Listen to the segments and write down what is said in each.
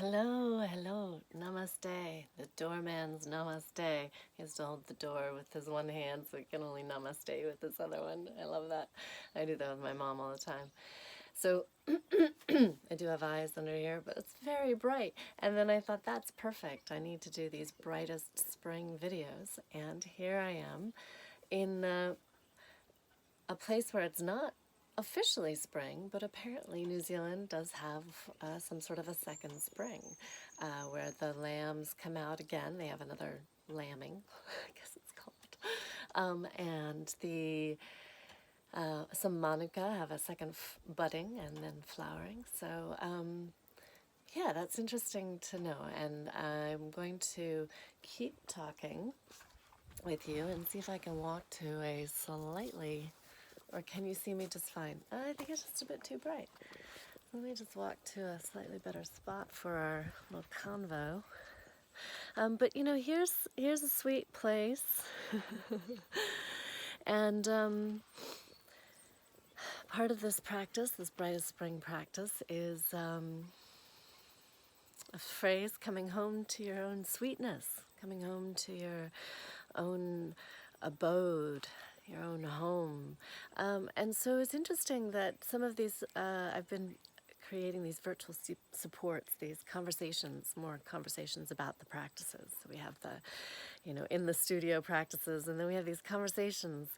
Hello, hello, namaste. The doorman's namaste. He has to hold the door with his one hand so he can only namaste with his other one. I love that. I do that with my mom all the time. So I do have eyes under here, but it's very bright. And then I thought, that's perfect. I need to do these brightest spring videos. And here I am in a place where it's not officially spring, but apparently New Zealand does have some sort of a second spring where the lambs come out again. They have another lambing, I guess it's called. And the some manuka have a second budding and then flowering. So yeah, that's interesting to know. And I'm going to keep talking with you and see if I can walk to a slightly, or can you see me just fine? I think it's just a bit too bright. Let me just walk to a slightly better spot for our little convo. But you know, here's a sweet place. And part of this practice, this Brightest Spring practice, is a phrase, coming home to your own sweetness, coming home to your own abode, your own home. And so it's interesting that some of these, I've been creating these virtual supports, these conversations, more conversations about the practices. So we have the, you know, in the studio practices, and then we have these conversations,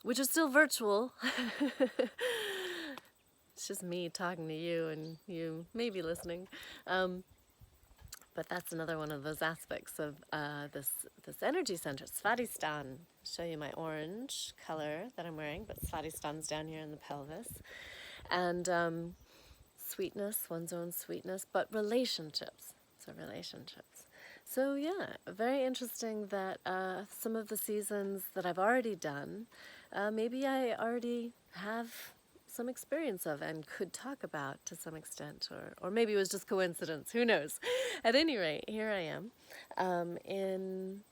which are still virtual. It's just me talking to you and you maybe listening. But that's another one of those aspects of this energy center, Svadhisthana. Show you my orange color that I'm wearing, but Svadhisthana's down here in the pelvis. And sweetness, one's own sweetness, but relationships. So relationships. So yeah, very interesting that some of the seasons that I've already done, maybe I already have some experience of and could talk about to some extent, or maybe it was just coincidence, who knows. At any rate, here I am in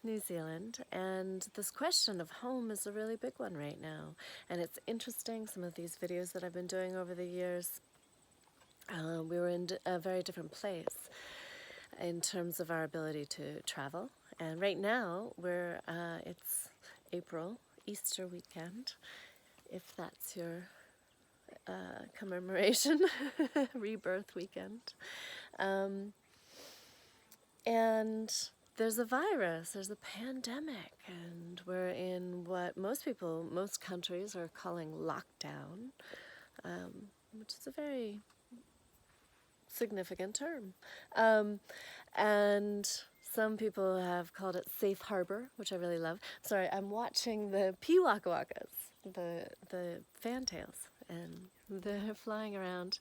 New Zealand, and this question of home is a really big one right now, and it's interesting, some of these videos that I've been doing over the years, we were in a very different place in terms of our ability to travel, and right now it's April, Easter weekend, if that's your commemoration, rebirth weekend. And there's a virus, there's a pandemic, and we're in what most countries are calling lockdown, which is a very significant term. And some people have called it safe harbor, which I really love. Sorry, I'm watching the waka wakas, the fantails, and they're flying around.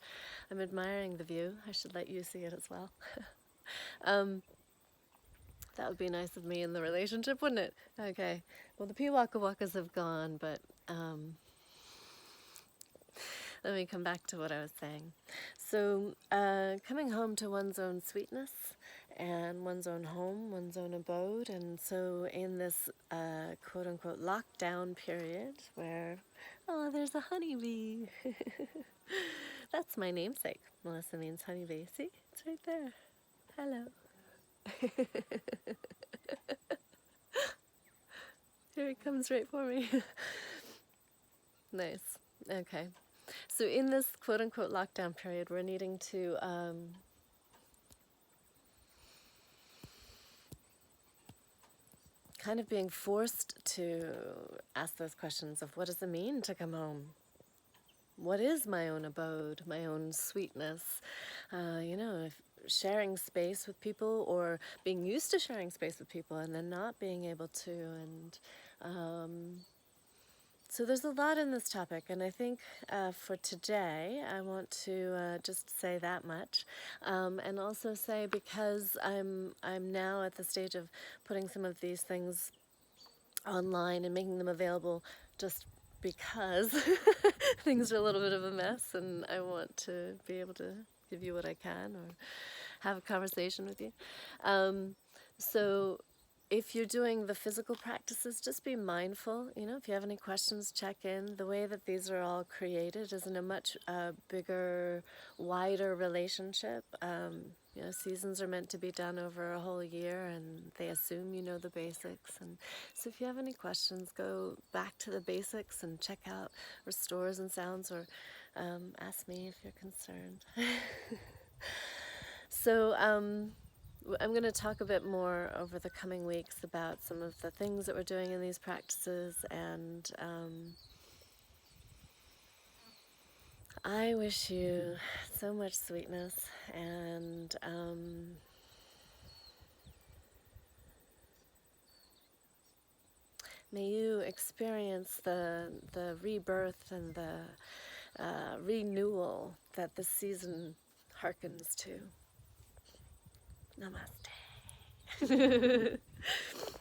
I'm admiring the view. I should let you see it as well. That would be nice of me in the relationship, wouldn't it? Okay. Well, the waka wakas have gone, but let me come back to what I was saying. So, coming home to one's own sweetness and one's own home, one's own abode, and so in this quote-unquote lockdown period where, oh, there's a honeybee. That's my namesake. Melissa means honeybee. See? It's right there. Hello. Here it comes right for me. Nice. Okay. So in this quote-unquote lockdown period, we're needing to kind of being forced to ask those questions of what does it mean to come home? What is my own abode, my own sweetness? You know, if sharing space with people, or being used to sharing space with people and then not being able to, and so there's a lot in this topic, and I think for today I want to just say that much, and also say, because I'm now at the stage of putting some of these things online and making them available, just because things are a little bit of a mess, and I want to be able to give you what I can, or have a conversation with you. So if you're doing the physical practices, just be mindful. You know, if you have any questions, check in. The way that these are all created is in a much bigger, wider relationship. You know, seasons are meant to be done over a whole year, and they assume you know the basics. And so if you have any questions, go back to the basics and check out restores and sounds, or ask me if you're concerned. So I'm going to talk a bit more over the coming weeks about some of the things that we're doing in these practices, and I wish you so much sweetness, and may you experience the rebirth and the renewal that this season harkens to. Namaste.